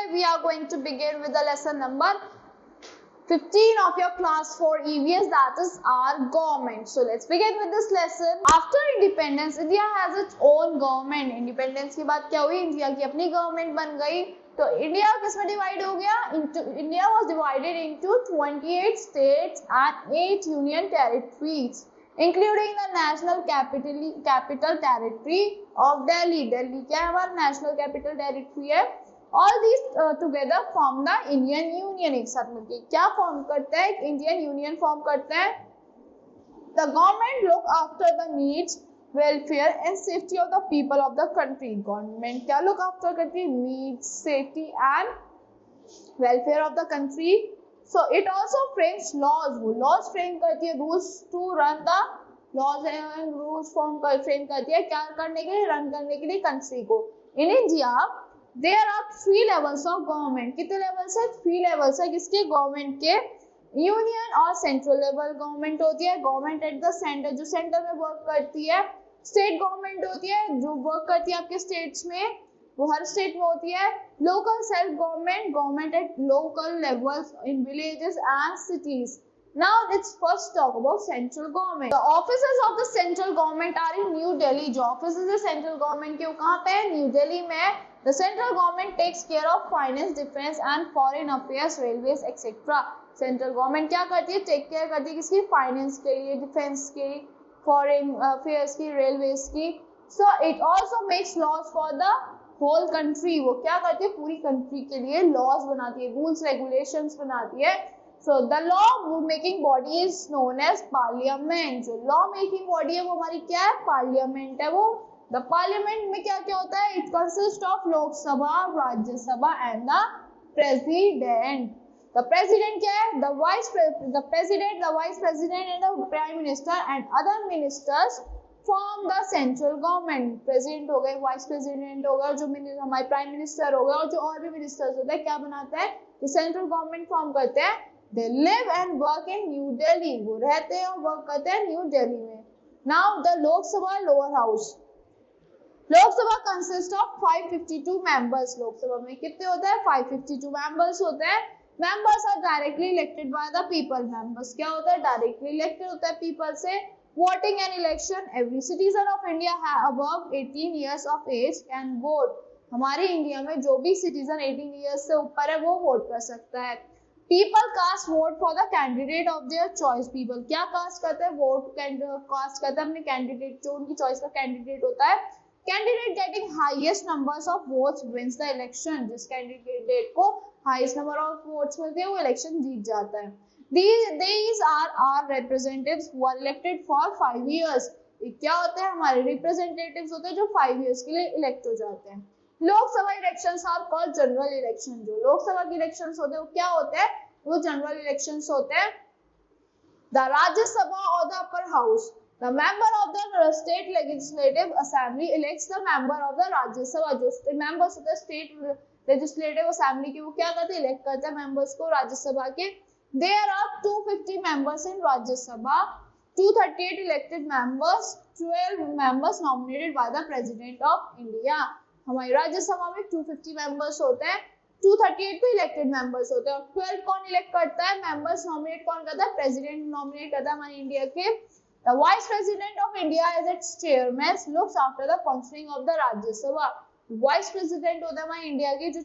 today we are going to begin with the lesson number 15 of your class 4 EVS, that is our government. So let's begin with this lesson. After independence, India has its own government. Independence के बाद क्या हुई? India की अपनी government बन गई. तो India किसमें डिवाइड हो गया? India was divided into 28 states and 8 union territories, including the national capital territory of Delhi. Delhi क्या है? हमारा national capital territory है. All these together form the Indian Union. एक साथ मिलकर क्या फॉर्म करता है? एक इंडियन यूनियन फॉर्म करता है. The government look after the needs, welfare and safety of the people of the country. Government क्या look after करती है? Needs, safety and welfare of the country. So it also frames laws. वो laws frame करती है, rules to run the laws and rules frame करती है क्या करने के लिए? रन करने के लिए कंट्री को. In India there are 3 levels of government. कितने levels है? 3 levels है. किसके? गवर्नमेंट के. यूनियन और सेंट्रल लेवल गवर्नमेंट होती है. गवर्नमेंट एट द सेंटर, जो सेंटर में वर्क करती है. स्टेट गवर्नमेंट होती है, जो वर्क करती है आपके स्टेट्स में, वो हर स्टेट में होती है. Local self government, government at local levels in villages and cities. Now let's first talk about central government. The offices of the central government are in New Delhi. जो offices है central government के वो कहाँ पे है? New Delhi में. The central government takes care of finance, defense and foreign affairs, railways, etc. Central government क्या करती है? Take care करती है किसकी? Finance के लिए, defense की, foreign affairs की, railways की. So it also makes laws for the whole country. वो क्या करती है? पूरी country के लिए laws बनाती है, rules regulations बनाती है. So the law making body is known as parliament. जो law making body है वो हमारी क्या है? Parliament है वो. The parliament में क्या क्या होता है? It consists of लोक सभा, राज्य सभा and the president. The president क्या है? The president, the vice president and the prime minister and other ministers form the central government. President हो गए, vice president हो गया, जो हमारे prime minister हो गया और जो और भी ministers होते हैं क्या बनाते हैं? ये central government form करते हैं. They live and work in New Delhi. वो रहते हैं और वर्क करते हैं न्यू दिल्ली में. Now the Lok Sabha lower house. Lok Sabha consists of 552 members. लोक सभा में कितने होते हैं? 552 members होते हैं. Members are directly elected by the people. Members क्या होता है? Directly elected होता है people से. Voting and election. Every citizen of India above 18 years of age can vote. हमारे इंडिया में जो भी citizen 18 years से ऊपर है वो वोट कर सकता है. People cast vote for the candidate of their choice. People क्या कास्ट करते हैं? वोट कास्ट करते हैं अपने कैंडिडेट, जो उनकी चॉइस का कैंडिडेट होता है. Candidate getting highest numbers of votes wins the election. जिस कैंडिडेट को हाईएस्ट नंबर ऑफ वोट्स मिलते हैं वो इलेक्शन जीत जाता है. These are our representatives who are elected for 5 years. क्या होते हैं? हमारे रिप्रेजेंटेटिव्स होते हैं जो 5 years के लिए इलेक्ट हो जाते हैं. Lok Sabha elections are called general election. जो लोकसभा के इलेक्शंस होते हैं वो क्या होते हैं? वो जनरल इलेक्शंस होते हैं. द राज्यसभा और the upper house. The member of the state legislative assembly elects the member of the Rajya Sabha. जो मेंबर्स होते हैं स्टेट लेजिस्लेटिव असेंबली के वो क्या करते हैं? इलेक्ट करते हैं मेंबर्स को राज्यसभा के. There are 250 members in Rajya Sabha, 238 elected members, 12 members nominated by the president of India. हमारी राज्यसभा में 250 मेंबर्स होते हैं, 238 तो इलेक्टेड मेंबर्स होते हैं और 12 कौन इलेक्ट करता है? मेंबर्स नॉमिनेट कौन करता है? प्रेसिडेंट नॉमिनेट करता है हमारे इंडिया के. The vice president of India as its chairman looks after the functioning of the Rajya Sabha. Vice president होता है हमारे इंडिया के जो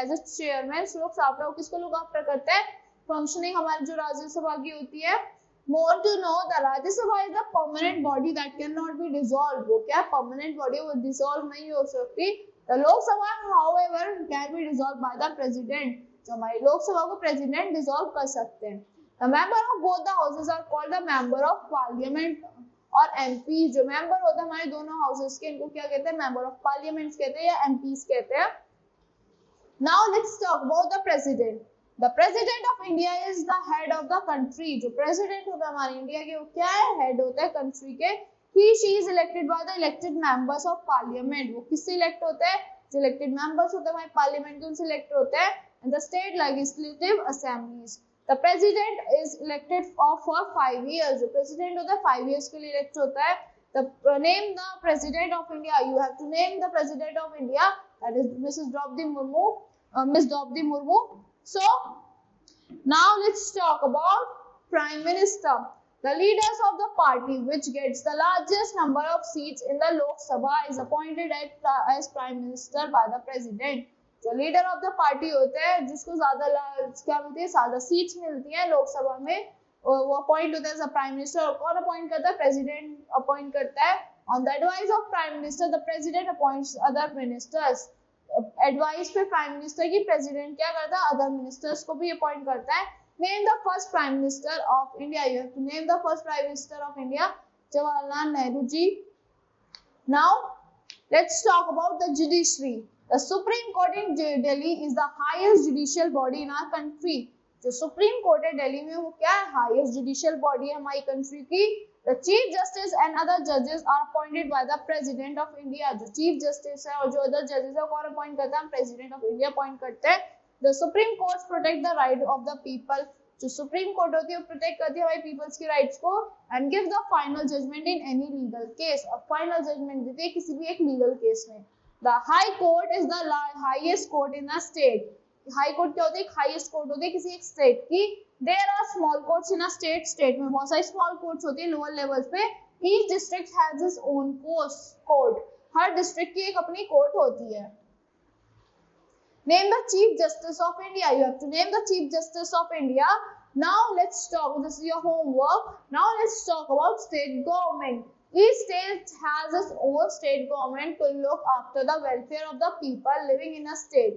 as its chairman looks after. किसको लुक आफ्टर करता है? फंक्शनिंग हमारी जो राज्यसभा की होती है. More to know, the Rajya Sabha is a permanent body that cannot be dissolved. वो क्या permanent body है? वो dissolve नहीं हो सकती. The Lok Sabha, however, can be dissolved by the president. जो हमारी लोक सभा को president dissolve कर सकते हैं. The member of both the houses are called the member of parliament और MP. जो member होते हैं हमारे दोनों houses के, इनको क्या कहते हैं? member of parliament कहते हैं या MPs कहते हैं. Now let's talk about the president. The president of India is the head of the country. जो president होता है हमारे इंडिया के वो क्या है? head होता है country के. She is elected by the elected members of parliament. वो किससे elect होते हैं? जो elected members होते हैं हमारे parliament के उनसे elect होते हैं. And the state legislative assemblies. The president is elected for 5 years. जो president होता है 5 years के लिए elect होता है. Name the president of India. You have to name the president of India. That is Mrs. Draupadi Murmu. Miss Draupadi Murmu. So now let's talk about Prime Minister. The leaders of the party which gets the largest number of seats in the Lok Sabha is appointed as Prime Minister by the President. जो leader of the party होते हैं जिसको क्या मिलती है, ज्यादा seats मिलती हैं लोकसभा में, वो अपॉइंट होता है प्राइम मिनिस्टर. और कौन अपॉइंट करता है? प्रेसिडेंट अपॉइंट करता है. On the advice of prime minister the president appoints other ministers. Advice पे प्राइम मिनिस्टर की प्रेसिडेंट क्या करता है? अदर मिनिस्टर्स को भी अपॉइंट करता है. Name the first prime minister of India. You have to name the first prime minister of India. Jawaharlal Nehru ji. Now let's talk about the judiciary. The Supreme Court in Delhi is the highest judicial body in our country. जो supreme court है दिल्ली में वो क्या है? Highest judicial body है हमारी country की. The Chief Justice and other judges are appointed by the President of India. जो चीफ जस्टिस है और जो अदर जजेस है कौन अपॉइंट करता है? प्रेसिडेंट ऑफ इंडिया अपॉइंट करते हैं. The Supreme Court protect the right of the people. जो सुप्रीम कोर्ट होती है वो प्रोटेक्ट करती है हमारी पीपल्स की राइट्स को. And give the final judgment in any legal case. और फाइनल जजमेंट देती है किसी भी एक लीगल केस में. The High Court is the highest court in the state. High court क्या होती है? हाईएस्ट कोर्ट होती है किसी एक स्टेट की. There are small courts in a state. State में बहुत सारी स्मॉल कोर्ट्स होती है लोअर लेवल्स पे. Each district has its own court. Her district की एक अपनी कोर्ट होती है. Name the Chief Justice of India. You have to name the Chief Justice of India. Now let's talk. This is your homework. Now let's talk about state government. Each state has its own state government to look after the welfare of the people living in a state.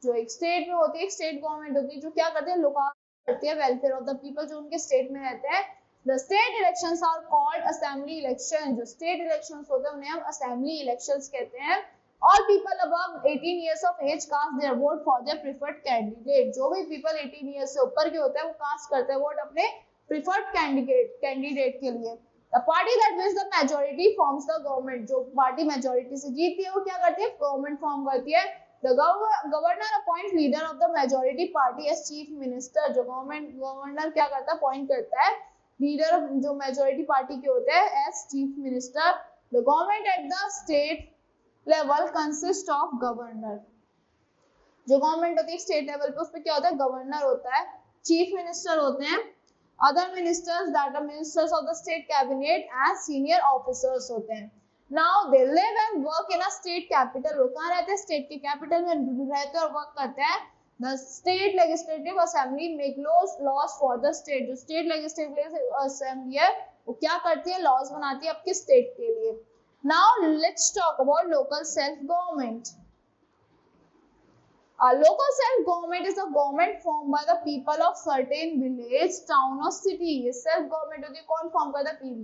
जो एक state में होती है एक state government होती है जो क्या करते हैं? लुक आफ्टर करती है वेलफेयर ऑफ द पीपल जो उनके स्टेट में रहते हैं. The state elections are called assembly election. जो स्टेट इलेक्शंस होते हैं उन्हें हम असेंबली इलेक्शंस कहते हैं. All people above 18 years of age cast their vote for their preferred candidate. जो भी people 18 years से ऊपर के होते हैं वो कास्ट करते हैं वोट अपने प्रीफर्ड कैंडिडेट के लिए. The party that wins the majority forms the government. जो पार्टी मेजोरिटी से जीतती है वो क्या करती है? गवर्नमेंट फॉर्म करती है. The governor appoints leader of the majority party as chief minister. जो गवर्नर क्या करता है? अपॉइंट करता है लीडर जो मेजोरिटी पार्टी के होते हैं as chief minister. The government at the state level consists of governor. जो गवर्नमेंट होती है स्टेट लेवल पे उस पे क्या होता है? गवर्नर होता है, चीफ मिनिस्टर होते हैं. Other ministers that are ministers of the state cabinet and senior officers होते हैं. Now they live and work in a state capital. वो कहाँ रहते हैं? स्टेट के कैपिटल में रहते हैं और वर्क करते हैं. The state legislative assembly make laws for the state. जो state legislative assembly है वो क्या करती है? laws बनाती है आपके स्टेट के लिए. Now let's talk about local self government. A local self-government is a government formed by the people of certain village, town or city. ये self-government होती है कौन फॉर्म करता है?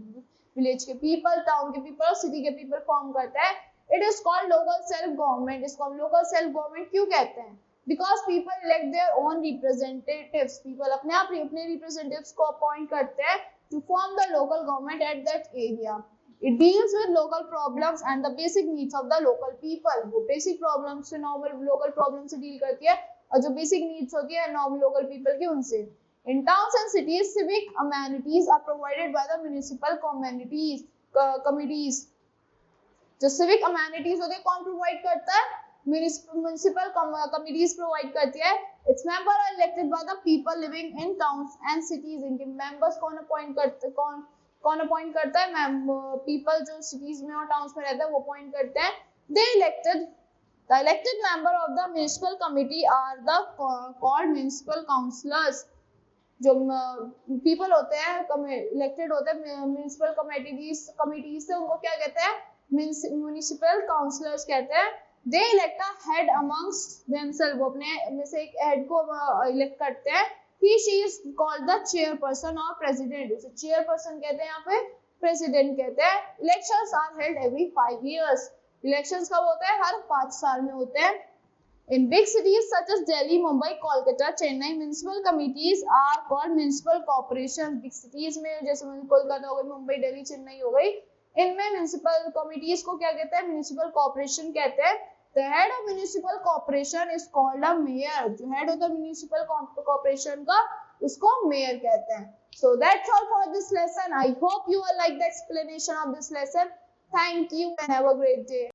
विलेज के पीपल, टाउन के पीपल और सिटी के पीपल फॉर्म करता है. It is called local self-government. इसको हम local self-government क्यों कहते हैं? Because people elect their own representatives. People अपने आप अपने representatives को अपॉइंट करते हैं to form the local government at that area. It deals with local problems and the basic needs of the local people. वो basic problems से normal local problems से deal करती है और जो basic needs होती है normal local people की उनसे. In towns and cities, civic amenities are provided by the municipal committees. जो civic amenities होते हैं कौन provide करता है? Municipal committees provide करती है. Its members are elected by the people living in towns and cities. इनके members कौन appoint करते हैं? कौन अपॉइंट करता है? पीपल जो सिटीज में और टाउन्स में रहते हैं वो अपॉइंट करते हैं. The elected member of the municipal committee are the called municipal councillors. जो पीपल होते हैं इलेक्टेड होते हैं म्यूनिसिपल कमिटीज से उनको क्या कहते हैं? म्यूनिसिपल काउंसलर्स कहते हैं. They elect a head amongst themselves. वो अपने में से एक हेड को इलेक्ट करते हैं. She is called the chairperson or president. उसे chairperson कहते हैं यहाँ पे president कहते हैं. Elections are held every 5 years. Elections कब होते हैं? हर 5 साल में होते हैं. In big cities such as Delhi, Mumbai, Kolkata, Chennai, municipal committees are called municipal corporations. Big cities में जैसे कोलकाता हो गई, मुंबई, दिल्ली, चेन्नई हो गई, इनमें municipal committees को क्या कहते हैं? municipal corporation कहते हैं. The head of municipal corporation is called a mayor. जो head होता है municipal corporation का उसको mayor कहते हैं. So that's all for this lesson. I hope you all like the explanation of this lesson. Thank you and have a great day.